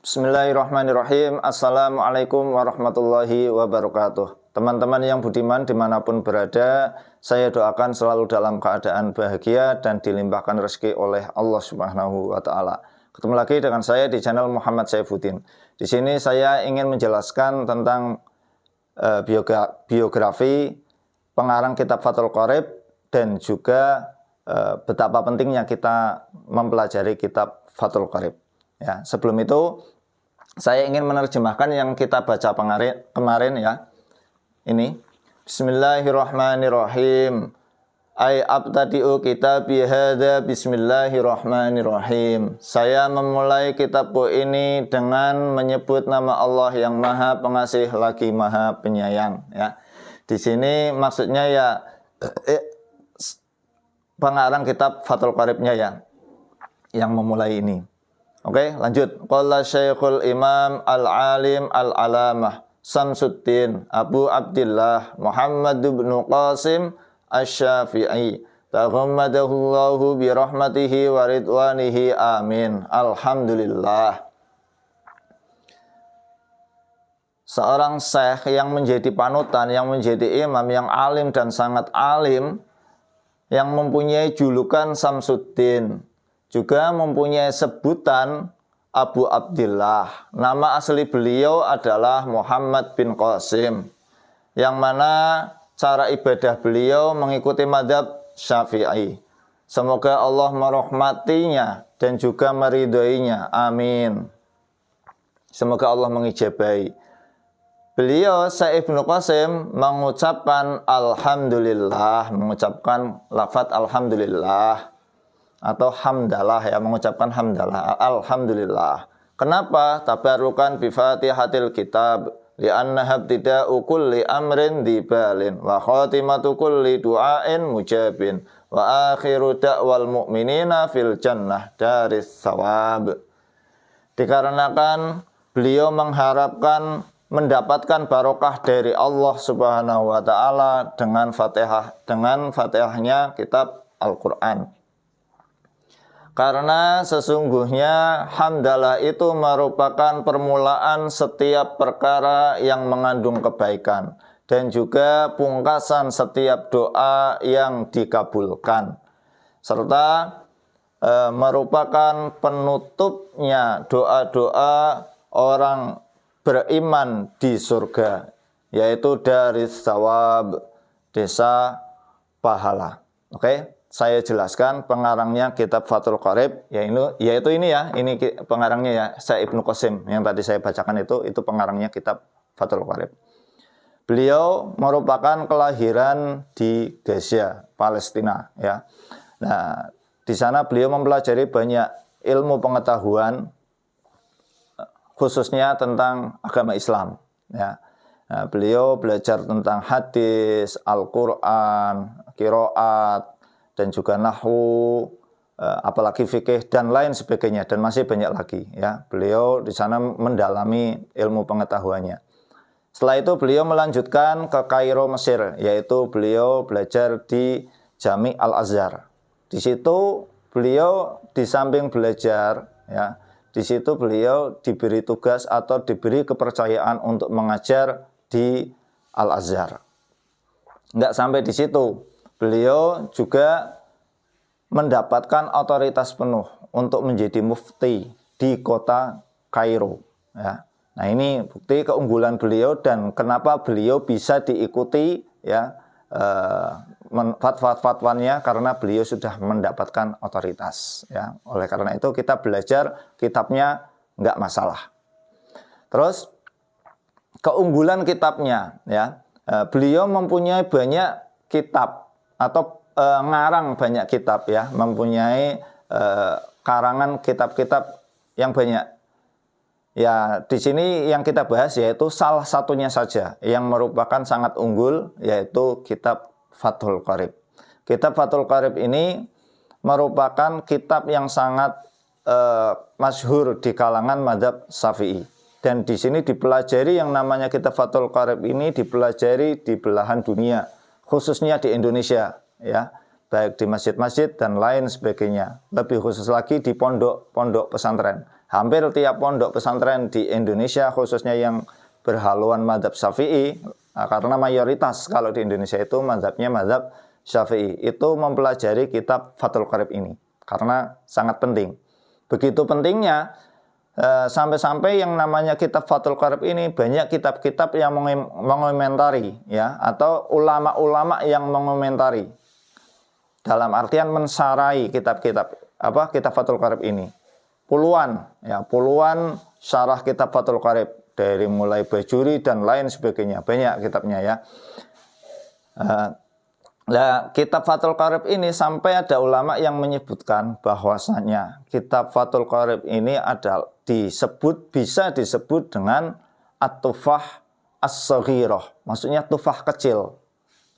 Bismillahirrahmanirrahim. Assalamualaikum warahmatullahi wabarakatuh. Teman-teman yang budiman dimanapun berada, saya doakan selalu dalam keadaan bahagia dan dilimpahkan rezeki oleh Allah Subhanahu wa Ta'ala. Ketemu lagi dengan saya di channel Muhammad Saifuddin. Di sini saya ingin menjelaskan tentang biografi pengarang kitab Fathul Qorib dan juga betapa pentingnya kita mempelajari kitab Fathul Qorib. Ya, sebelum itu saya ingin menerjemahkan yang kita baca kemarin ya. Ini Bismillahirrahmanirrahim. Ay abtadi'u kitabi hadza bismillahirrahmanirrahim. Saya memulai kitabku ini dengan menyebut nama Allah yang Maha Pengasih lagi Maha Penyayang ya. Di sini maksudnya ya pengarang kitab Fathul Qoribnya ya yang memulai ini. Oke, lanjut. Qala Syekhul Imam Al-Alim Al-Alamah Samsuddin Abu Abdillah Muhammad bin Qasim Asy-Syafi'i taghammadahullahu bi rahmatihi wa ridwanihi amin. Alhamdulillah. Seorang syekh yang menjadi panutan, yang menjadi imam, yang alim dan sangat alim, yang mempunyai julukan Samsuddin, juga mempunyai sebutan Abu Abdillah. Nama asli beliau adalah Muhammad bin Qasim, yang mana cara ibadah beliau mengikuti mazhab Syafi'i. Semoga Allah merahmatinya dan juga meridhoinya. Amin. Semoga Allah mengijabahi. Beliau Syekh Ibnu Qasim mengucapkan Alhamdulillah, mengucapkan lafaz Alhamdulillah atau hamdalah ya, mengucapkan hamdalah, alhamdulillah. Kenapa? Tabarukan bi Fatihatil kitab li'annaha ibtida'u kulli amrin dibalin wa khatimatu kulli du'ain mujabin wa akhiru da'wal mu'minina fil jannah daris thawab. Dikarenakan beliau mengharapkan mendapatkan barokah dari Allah Subhanahu wa Ta'ala dengan Fatihahnya kitab Al-Qur'an. Karena sesungguhnya hamdalah itu merupakan permulaan setiap perkara yang mengandung kebaikan dan juga pungkasan setiap doa yang dikabulkan, serta merupakan penutupnya doa-doa orang beriman di surga, yaitu dari thawab, desa pahala. Oke? Saya jelaskan pengarangnya kitab Fathul Qorib, yaitu ini ya, ini pengarangnya ya, Syekh Ibnu Qasim yang tadi saya bacakan itu pengarangnya kitab Fathul Qorib. Beliau merupakan kelahiran di Gaza, Palestina ya. Nah, di sana beliau mempelajari banyak ilmu pengetahuan khususnya tentang agama Islam ya. Nah, beliau belajar tentang hadis, Al-Qur'an, qiraat, dan juga nahwu, apalagi fikih dan lain sebagainya, dan masih banyak lagi ya. Beliau di sana mendalami ilmu pengetahuannya. Setelah itu beliau melanjutkan ke Kairo, Mesir, yaitu beliau belajar di Jami' Al-Azhar. Di situ beliau di samping belajar ya, di situ beliau diberi tugas atau diberi kepercayaan untuk mengajar di Al-Azhar. Enggak sampai di situ, beliau juga mendapatkan otoritas penuh untuk menjadi mufti di kota Kairo ya. Nah, ini bukti keunggulan beliau dan kenapa beliau bisa diikuti ya, fatwa-fatwanya, karena beliau sudah mendapatkan otoritas ya. Oleh karena itu kita belajar kitabnya enggak masalah. Terus keunggulan kitabnya ya, beliau mempunyai banyak kitab atau ngarang banyak kitab ya, mempunyai karangan kitab-kitab yang banyak. Ya, di sini yang kita bahas yaitu salah satunya saja yang merupakan sangat unggul, yaitu kitab Fathul Qorib. Kitab Fathul Qorib ini merupakan kitab yang sangat masyhur di kalangan mazhab Syafi'i. Dan di sini dipelajari yang namanya kitab Fathul Qorib ini dipelajari di belahan dunia, khususnya di Indonesia ya, baik di masjid-masjid dan lain sebagainya. Lebih khusus lagi di pondok-pondok pesantren. hampir tiap pondok pesantren di Indonesia, khususnya yang berhaluan mazhab Syafi'i, karena mayoritas kalau di Indonesia itu mazhabnya mazhab Syafi'i, itu mempelajari kitab Fathul Qarib ini karena sangat penting. Begitu pentingnya sampai-sampai yang namanya kitab Fathul Qarib ini banyak kitab-kitab yang mengomentari, ya, atau ulama-ulama yang mengomentari, dalam artian mensarai kitab-kitab kitab Fathul Qarib ini. Puluhan syarah kitab Fathul Qarib, dari mulai Bajuri dan lain sebagainya, banyak kitabnya, ya. Nah, kitab Fathul Qarib ini sampai ada ulama yang menyebutkan bahwasanya kitab Fathul Qarib ini bisa disebut dengan at-tufah as-saghirah, maksudnya tufah kecil.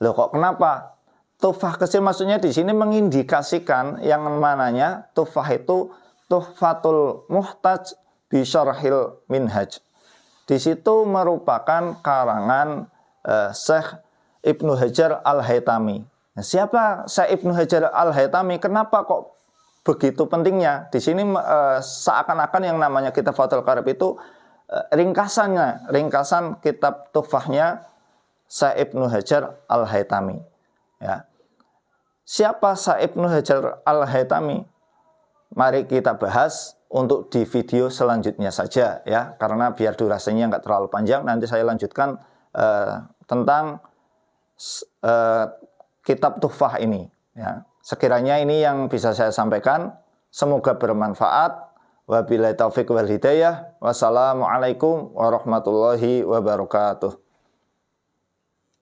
Loh, kok kenapa? Tufah kecil maksudnya di sini mengindikasikan yang mananya tufah itu Tuhfatul Muhtaj bi Syarhil Minhaj. Di situ merupakan karangan Syekh Ibnu Hajar Al-Haytami. Nah, siapa Syekh Ibnu Hajar Al-Haytami? Kenapa kok begitu pentingnya? Di sini seakan-akan yang namanya kitab Fathul Qarib itu ringkasan kitab tufahnya Syekh Ibnu Hajar Al-Haytami. Ya. Siapa Syekh Ibnu Hajar Al-Haytami? Mari kita bahas untuk di video selanjutnya saja, ya, karena biar durasinya nggak terlalu panjang. Nanti saya lanjutkan tentang kitab Tuhfah ini, ya. Sekiranya ini yang bisa saya sampaikan, semoga bermanfaat. Wabillahi taufiq wal hidayah. Wassalamualaikum warahmatullahi wabarakatuh.